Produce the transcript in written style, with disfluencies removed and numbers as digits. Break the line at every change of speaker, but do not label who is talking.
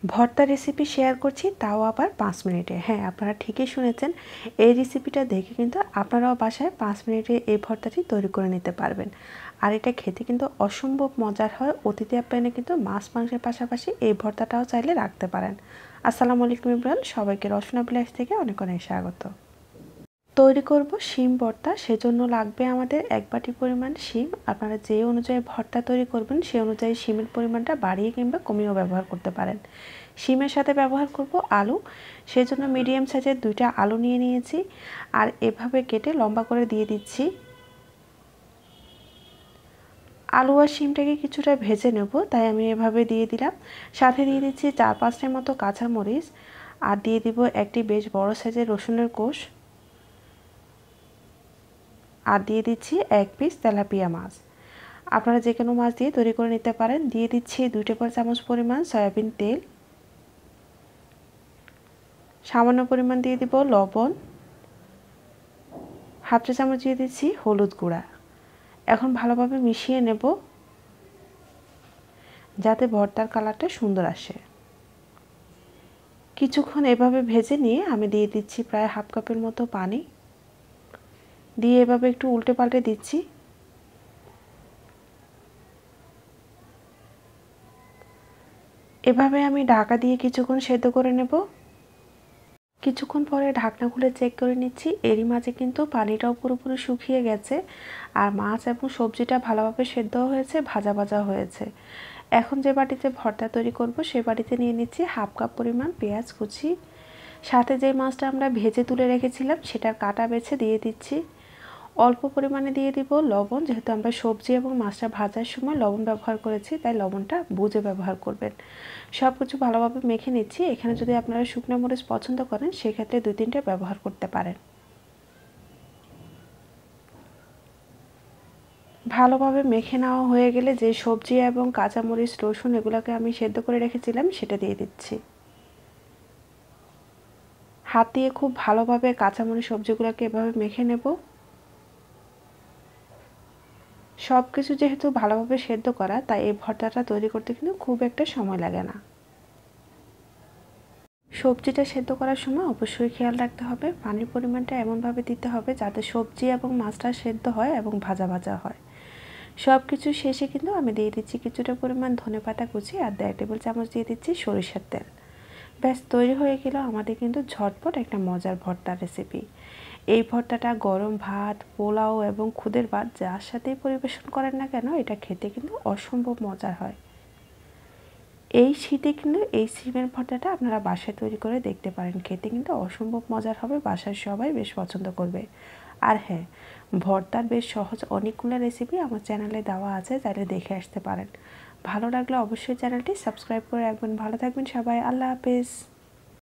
ভর্তা recipe share করছি, তাও আবার 5 মিনিটে। হ্যাঁ, আপনারা ঠিকই শুনেছেন। এই রেসিপিটা দেখে কিন্তু আপনারাও বাসায় 5 মিনিটে এই ভর্তাটি তৈরি করে নিতে পারবেন। আর এটা খেতে কিন্তু অসম্ভব মজার হয়। অতিথি আপ্যায়নে কিন্তু মাছ মাংসের পাশাপাশি এই ভর্তাটাও চাইলে রাখতে পারেন। আসসালামু আলাইকুম এভরিওয়ান, সবাইকে রসনা বিলাস থেকে অনেক অনেক স্বাগত। তৈরি করব শিম ভর্তা। সেজন্য লাগবে আমাদের 1 বাটি পরিমাণ শিম। আপনারা যে অনুযায়ী ভর্তা তৈরি করবেন সেই অনুযায়ী শিমের পরিমাণটা বাড়িয়ে কিংবা কমিয়েও ব্যবহার করতে পারেন। শিমের সাথে ব্যবহার করব আলু। সেজন্য মিডিয়াম সাইজের 2টা আলু নিয়ে নিয়েছি আর এভাবে কেটে লম্বা করে দিয়ে দিচ্ছি। আলু আর শিমটাকে কিছুটা ভেজে নেব, তাই আমি এভাবে দিয়ে দিলাম। সাথে দিয়ে দিচ্ছি 4-5টার মতো কাঁচামরিচ আর দিয়ে দিব একটি বেশ বড় সাইজের রসুনের কোষ আর দিয়ে দিচ্ছি 1 পিস তেলাপিয়া মাছ। আপনারা যে কোনো মাছ দিয়ে তৈরি করে নিতে পারেন। দিয়ে দিচ্ছি 2 টেবিল চামচ পরিমাণ সয়াবিন তেল। সামান্য পরিমাণ দিয়ে দিব লবণ। হাফ চা চামচ দিয়ে দিচ্ছি হলুদ গুঁড়া। এখন ভালোভাবে মিশিয়ে নেব যাতে ভর্তার কালারটা সুন্দর আসে। কিছুক্ষণ এভাবে ভেজে নিয়ে আমি দিয়ে দিচ্ছি প্রায় হাফ কাপের মতো পানি। দিয়ে এভাবে একটু উল্টে পাল্টে দিচ্ছি। এভাবে আমি ঢাকা দিয়ে কিছুক্ষণ সেদ্ধ করে নেব। কিছুক্ষণ পরে ঢাকনা খুলে চেক করে নিচ্ছি। এরই মাঝে কিন্তু পানিটাও পুরোপুরি শুকিয়ে গেছে আর মাছ এবং সবজিটা ভালোভাবে সেদ্ধ হয়েছে, ভাজা ভাজা হয়েছে। এখন যে বাটিতে ভর্তা তৈরি করব সেই বাটিতে নিয়ে নিচ্ছি হাফ কাপ পরিমাণ পেঁয়াজ কুচি। সাথে যে মাছটা আমরা ভেজে তুলে রেখেছিলাম সেটার কাটা বেছে দিয়ে দিচ্ছি। অল্প পরিমাণে দিয়ে দিব লবণ, যেহেতু আমরা সবজি এবং মাছটা ভাজার সময় লবণ ব্যবহার করেছি তাই লবণটা বুঝে ব্যবহার করবেন। সব কিছু ভালোভাবে মেখে নিচ্ছি। এখানে যদি আপনারা শুকনো মরিচ পছন্দ করেন সেক্ষেত্রে 2-3টে ব্যবহার করতে পারেন। ভালোভাবে মেখে নেওয়া হয়ে গেলে যে সবজি এবং কাঁচামরিচ রসুন এগুলোকে আমি সেদ্ধ করে রেখেছিলাম সেটা দিয়ে দিচ্ছি। হাত দিয়ে খুব ভালোভাবে কাঁচামরিচ সবজিগুলোকে এভাবে মেখে নেব। সব কিছু যেহেতু ভালোভাবে সেদ্ধ করা তাই এই ভর্তাটা তৈরি করতে কিন্তু খুব একটা সময় লাগে না। সবজিটা সেদ্ধ করার সময় অবশ্যই খেয়াল রাখতে হবে পানির পরিমাণটা এমনভাবে দিতে হবে যাতে সবজি এবং মাছটা সেদ্ধ হয় এবং ভাজা ভাজা হয়। সব কিছু শেষে কিন্তু আমি দিয়ে দিচ্ছি কিছুটা পরিমাণ ধনেপাতা কুচি আর 1.5 টেবিল চামচ দিয়ে দিচ্ছি সরিষার তেল। ব্যাস তৈরি হয়ে গেল আমাদের কিন্তু ঝটপট একটা মজার ভর্তা রেসিপি। এই ভর্তাটা গরম ভাত, পোলাও এবং খুদের ভাত যার সাথেই পরিবেশন করেন না কেন এটা খেতে কিন্তু অসম্ভব মজার হয়। এই শীতে কিন্তু এই শিমের ভর্তাটা আপনারা বাসায় তৈরি করে দেখতে পারেন। খেতে কিন্তু অসম্ভব মজার হবে, বাসার সবাই বেশ পছন্দ করবে। আর হ্যাঁ, ভর্তার বেশ সহজ অনেকগুলো রেসিপি আমার চ্যানেলে দেওয়া আছে, চাইলে দেখে আসতে পারেন। ভালো লাগলে অবশ্যই চ্যানেলটি সাবস্ক্রাইব করে রাখবেন। ভালো থাকবেন সবাই, আল্লাহ হাফেজ।